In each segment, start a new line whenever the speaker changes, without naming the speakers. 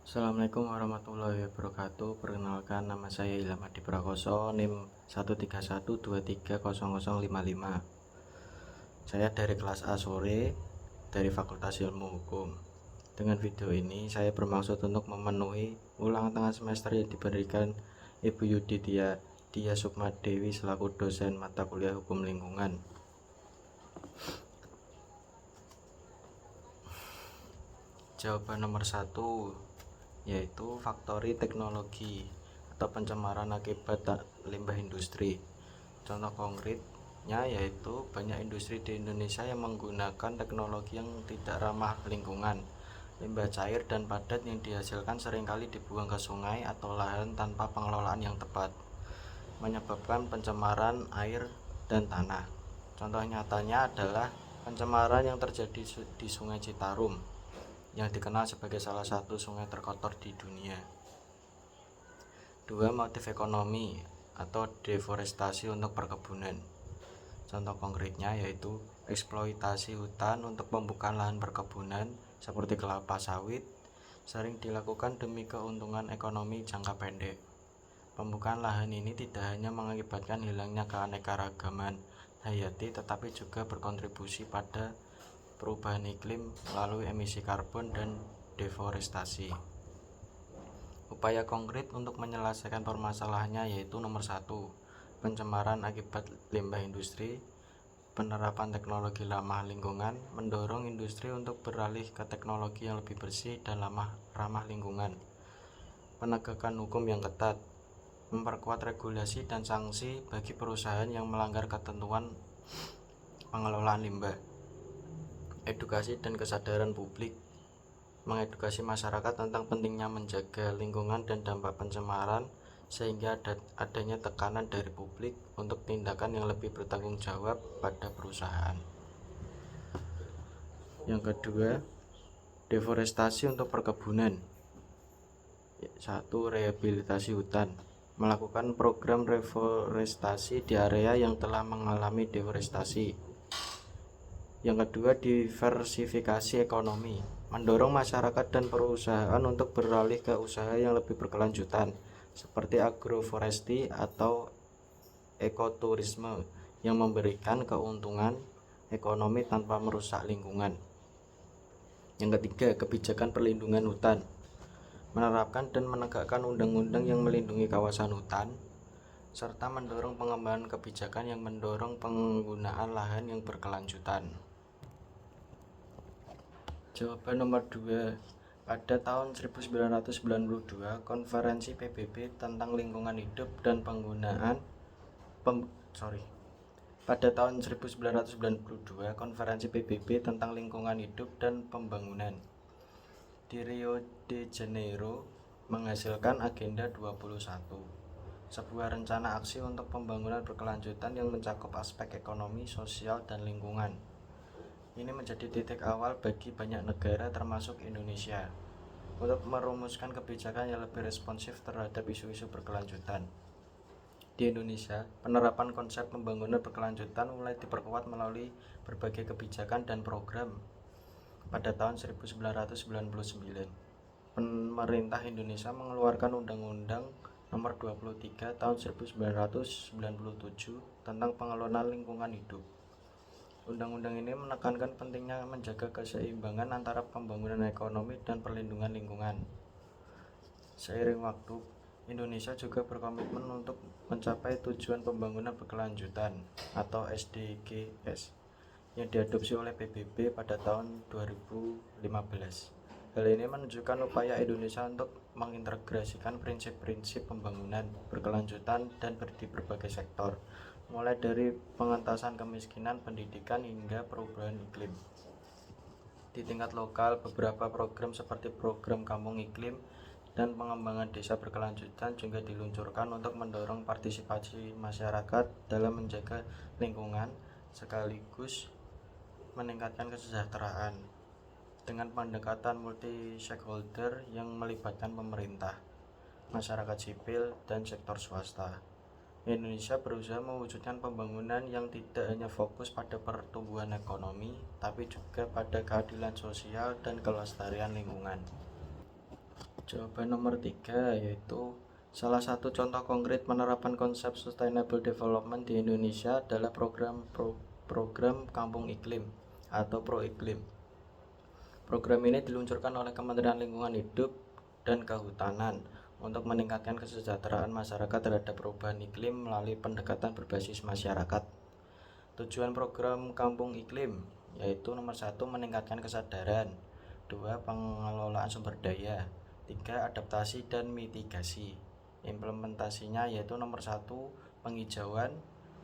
Assalamualaikum warahmatullahi wabarakatuh. Perkenalkan, nama saya Ilham Adi Prakoso, NIM 131230055. Saya dari kelas A sore dari Fakultas Ilmu Hukum. Dengan video ini saya bermaksud untuk memenuhi ulangan tengah semester yang diberikan Ibu Yuditya Dia Sukmadewi selaku dosen mata kuliah Hukum Lingkungan. Jawaban nomor 1 yaitu faktori teknologi atau pencemaran akibat limbah industri. Contoh konkretnya yaitu banyak industri di Indonesia yang menggunakan teknologi yang tidak ramah lingkungan. Limbah cair dan padat yang dihasilkan seringkali dibuang ke sungai atau lahan tanpa pengelolaan yang tepat, menyebabkan pencemaran air dan tanah. Contoh nyatanya adalah pencemaran yang terjadi di Sungai Citarum yang dikenal sebagai salah satu sungai terkotor di dunia. 2. Motif ekonomi atau deforestasi untuk perkebunan. Contoh konkretnya yaitu eksploitasi hutan untuk pembukaan lahan perkebunan seperti kelapa sawit sering dilakukan demi keuntungan ekonomi jangka pendek. Pembukaan lahan ini tidak hanya mengakibatkan hilangnya keanekaragaman hayati tetapi juga berkontribusi pada perubahan iklim melalui emisi karbon dan deforestasi. Upaya konkret untuk menyelesaikan permasalahannya yaitu nomor 1, pencemaran akibat limbah industri, penerapan teknologi ramah lingkungan, mendorong industri untuk beralih ke teknologi yang lebih bersih dan ramah lingkungan, penegakan hukum yang ketat, memperkuat regulasi dan sanksi bagi perusahaan yang melanggar ketentuan pengelolaan limbah, edukasi dan kesadaran publik, mengedukasi masyarakat tentang pentingnya menjaga lingkungan dan dampak pencemaran sehingga adanya tekanan dari publik untuk tindakan yang lebih bertanggung jawab pada perusahaan. Yang kedua, deforestasi untuk perkebunan. 1. Rehabilitasi hutan, melakukan program reforestasi di area yang telah mengalami deforestasi. Yang kedua, diversifikasi ekonomi, mendorong masyarakat dan perusahaan untuk beralih ke usaha yang lebih berkelanjutan seperti agroforestry atau ekoturisme yang memberikan keuntungan ekonomi tanpa merusak lingkungan. Yang ketiga, kebijakan perlindungan hutan, menerapkan dan menegakkan undang-undang yang melindungi kawasan hutan serta mendorong pengembangan kebijakan yang mendorong penggunaan lahan yang berkelanjutan. Jawaban nomor 2. Pada tahun 1992, Konferensi PBB tentang lingkungan hidup dan Pada tahun 1992, Konferensi PBB tentang lingkungan hidup dan pembangunan di Rio de Janeiro menghasilkan Agenda 21, sebuah rencana aksi untuk pembangunan berkelanjutan yang mencakup aspek ekonomi, sosial, dan lingkungan. Ini menjadi titik awal bagi banyak negara termasuk Indonesia untuk merumuskan kebijakan yang lebih responsif terhadap isu-isu berkelanjutan. Di Indonesia, penerapan konsep pembangunan berkelanjutan mulai diperkuat melalui berbagai kebijakan dan program. Pada tahun 1999, pemerintah Indonesia mengeluarkan Undang-Undang Nomor 23 Tahun 1997 tentang pengelolaan lingkungan hidup. Undang-undang ini menekankan pentingnya menjaga keseimbangan antara pembangunan ekonomi dan perlindungan lingkungan. Seiring waktu, Indonesia juga berkomitmen untuk mencapai tujuan pembangunan berkelanjutan atau SDGs yang diadopsi oleh PBB pada tahun 2015. Hal ini menunjukkan upaya Indonesia untuk mengintegrasikan prinsip-prinsip pembangunan berkelanjutan dan di berbagai sektor, mulai dari pengentasan kemiskinan, pendidikan, hingga perubahan iklim. Di tingkat lokal, beberapa program seperti program Kampung Iklim dan pengembangan desa berkelanjutan juga diluncurkan untuk mendorong partisipasi masyarakat dalam menjaga lingkungan sekaligus meningkatkan kesejahteraan dengan pendekatan multi stakeholder yang melibatkan pemerintah, masyarakat sipil, dan sektor swasta. Indonesia berusaha mewujudkan pembangunan yang tidak hanya fokus pada pertumbuhan ekonomi, tapi juga pada keadilan sosial dan kelestarian lingkungan. Jawaban nomor 3 yaitu salah satu contoh konkret penerapan konsep Sustainable Development di Indonesia adalah program Kampung Iklim atau Pro-Iklim. Program ini diluncurkan oleh Kementerian Lingkungan Hidup dan Kehutanan untuk meningkatkan kesejahteraan masyarakat terhadap perubahan iklim melalui pendekatan berbasis masyarakat. Tujuan program Kampung Iklim yaitu nomor 1 meningkatkan kesadaran, 2 pengelolaan sumber daya, 3 adaptasi dan mitigasi. Implementasinya yaitu nomor 1 penghijauan,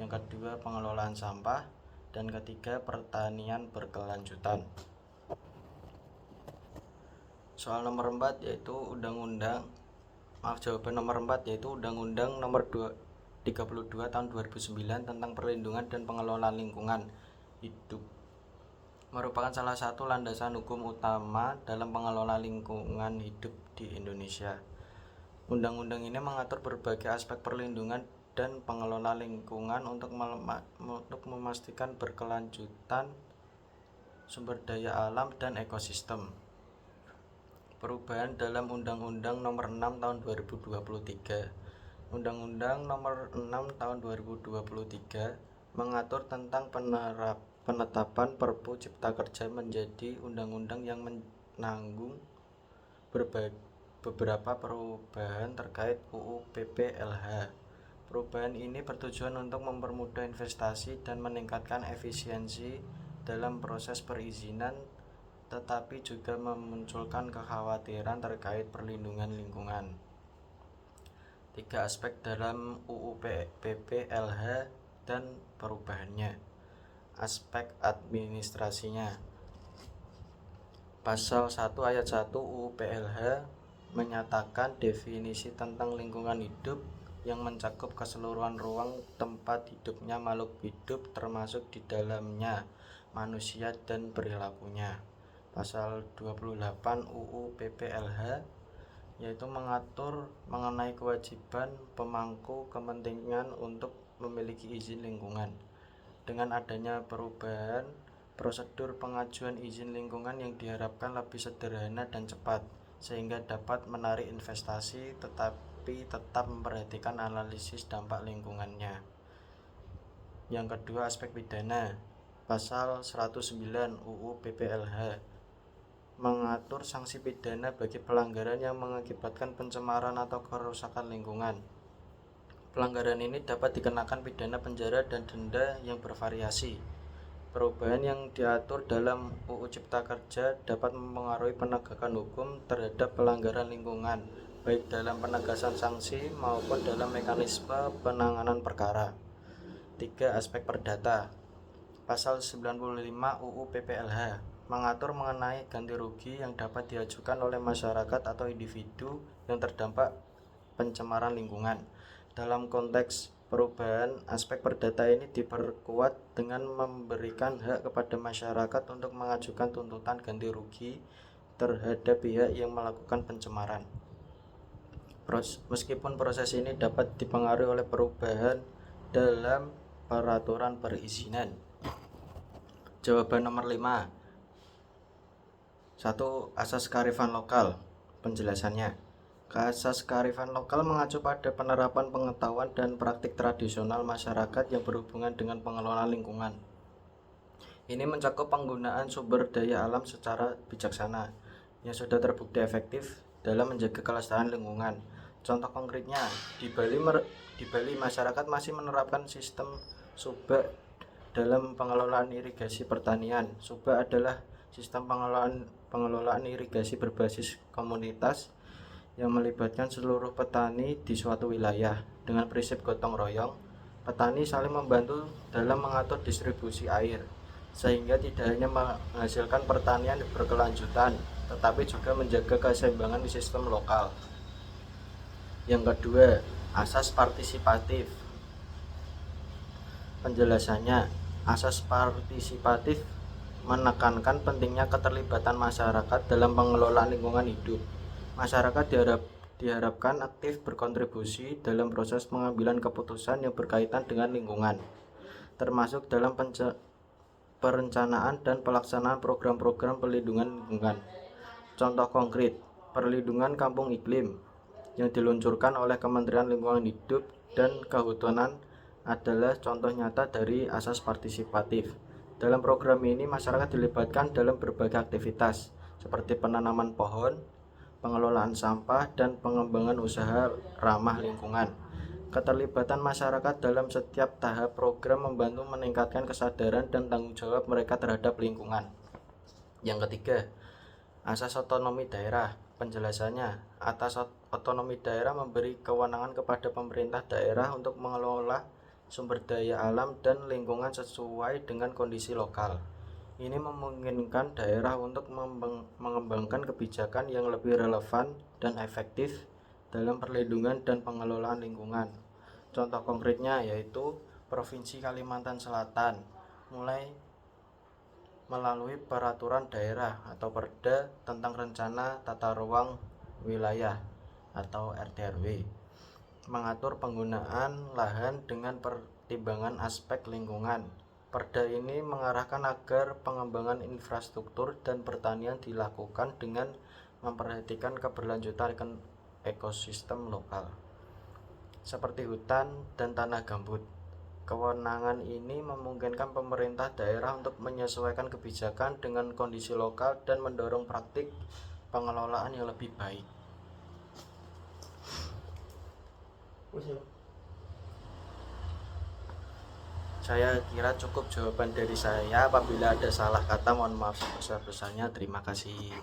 yang kedua pengelolaan sampah, dan ketiga pertanian berkelanjutan. Soal nomor 4 yaitu jawaban nomor 4 yaitu Undang-Undang nomor 32 tahun 2009 tentang perlindungan dan pengelolaan lingkungan hidup merupakan salah satu landasan hukum utama dalam pengelolaan lingkungan hidup di Indonesia. Undang-undang ini mengatur berbagai aspek perlindungan dan pengelolaan lingkungan untuk memastikan berkelanjutan sumber daya alam dan ekosistem. Perubahan dalam Undang-Undang Nomor 6 Tahun 2023. Undang-Undang Nomor 6 Tahun 2023 mengatur tentang penetapan Perpu Cipta Kerja menjadi undang-undang yang menanggung beberapa perubahan terkait UU PPLH. Perubahan ini bertujuan untuk mempermudah investasi dan meningkatkan efisiensi dalam proses perizinan, tetapi juga memunculkan kekhawatiran terkait perlindungan lingkungan. 3 aspek dalam UU PPLH dan perubahannya. Aspek administrasinya. Pasal 1 ayat 1 UU PLH menyatakan definisi tentang lingkungan hidup yang mencakup keseluruhan ruang tempat hidupnya makhluk hidup termasuk di dalamnya manusia dan perilakunya. Pasal 28 UU PPLH yaitu mengatur mengenai kewajiban pemangku kepentingan untuk memiliki izin lingkungan. Dengan adanya perubahan, prosedur pengajuan izin lingkungan yang diharapkan lebih sederhana dan cepat, sehingga dapat menarik investasi tetapi tetap memperhatikan analisis dampak lingkungannya. Yang kedua, aspek pidana. Pasal 109 UU PPLH mengatur sanksi pidana bagi pelanggaran yang mengakibatkan pencemaran atau kerusakan lingkungan. Pelanggaran ini dapat dikenakan pidana penjara dan denda yang bervariasi. Perubahan yang diatur dalam UU Cipta Kerja dapat mempengaruhi penegakan hukum terhadap pelanggaran lingkungan, baik dalam penegasan sanksi maupun dalam mekanisme penanganan perkara. 3. Aspek perdata. Pasal 95 UU PPLH mengatur mengenai ganti rugi yang dapat diajukan oleh masyarakat atau individu yang terdampak pencemaran lingkungan. Dalam konteks perubahan, aspek perdata ini diperkuat dengan memberikan hak kepada masyarakat untuk mengajukan tuntutan ganti rugi terhadap pihak yang melakukan pencemaran. Meskipun proses ini dapat dipengaruhi oleh perubahan dalam peraturan perizinan. Jawaban nomor 5. 1. Asas kearifan lokal. Penjelasannya. Asas kearifan lokal mengacu pada penerapan pengetahuan dan praktik tradisional masyarakat yang berhubungan dengan pengelolaan lingkungan. Ini mencakup penggunaan sumber daya alam secara bijaksana yang sudah terbukti efektif dalam menjaga kelestarian lingkungan. Contoh konkretnya, di Bali masyarakat masih menerapkan sistem subak dalam pengelolaan irigasi pertanian. Subak adalah sistem pengelolaan irigasi berbasis komunitas yang melibatkan seluruh petani di suatu wilayah. Dengan prinsip gotong royong, petani saling membantu dalam mengatur distribusi air, sehingga tidak hanya menghasilkan pertanian berkelanjutan, tetapi juga menjaga keseimbangan di sistem lokal. Yang kedua, asas partisipatif. Penjelasannya, asas partisipatif menekankan pentingnya keterlibatan masyarakat dalam pengelolaan lingkungan hidup. Masyarakat diharapkan aktif berkontribusi dalam proses pengambilan keputusan yang berkaitan dengan lingkungan, termasuk dalam perencanaan dan pelaksanaan program-program perlindungan lingkungan. Contoh konkret, Perlindungan Kampung Iklim yang diluncurkan oleh Kementerian Lingkungan Hidup dan Kehutanan adalah contoh nyata dari asas partisipatif. Dalam program ini, masyarakat dilibatkan dalam berbagai aktivitas seperti penanaman pohon, pengelolaan sampah, dan pengembangan usaha ramah lingkungan. Keterlibatan masyarakat dalam setiap tahap program membantu meningkatkan kesadaran dan tanggung jawab mereka terhadap lingkungan. Yang ketiga, asas otonomi daerah. Penjelasannya, atas otonomi daerah memberi kewenangan kepada pemerintah daerah untuk mengelola sumber daya alam dan lingkungan sesuai dengan kondisi lokal. Ini memungkinkan daerah untuk mengembangkan kebijakan yang lebih relevan dan efektif dalam perlindungan dan pengelolaan lingkungan. Contoh konkretnya yaitu Provinsi Kalimantan Selatan, mulai melalui peraturan daerah atau Perda tentang rencana tata ruang wilayah atau RTRW, mengatur penggunaan lahan dengan pertimbangan aspek lingkungan. Perda ini mengarahkan agar pengembangan infrastruktur dan pertanian dilakukan dengan memperhatikan keberlanjutan ekosistem lokal, seperti hutan dan tanah gambut. Kewenangan ini memungkinkan pemerintah daerah untuk menyesuaikan kebijakan dengan kondisi lokal dan mendorong praktik pengelolaan yang lebih baik. Saya kira cukup jawaban dari saya. Apabila ada salah kata, mohon maaf sebesar-besarnya. Terima kasih.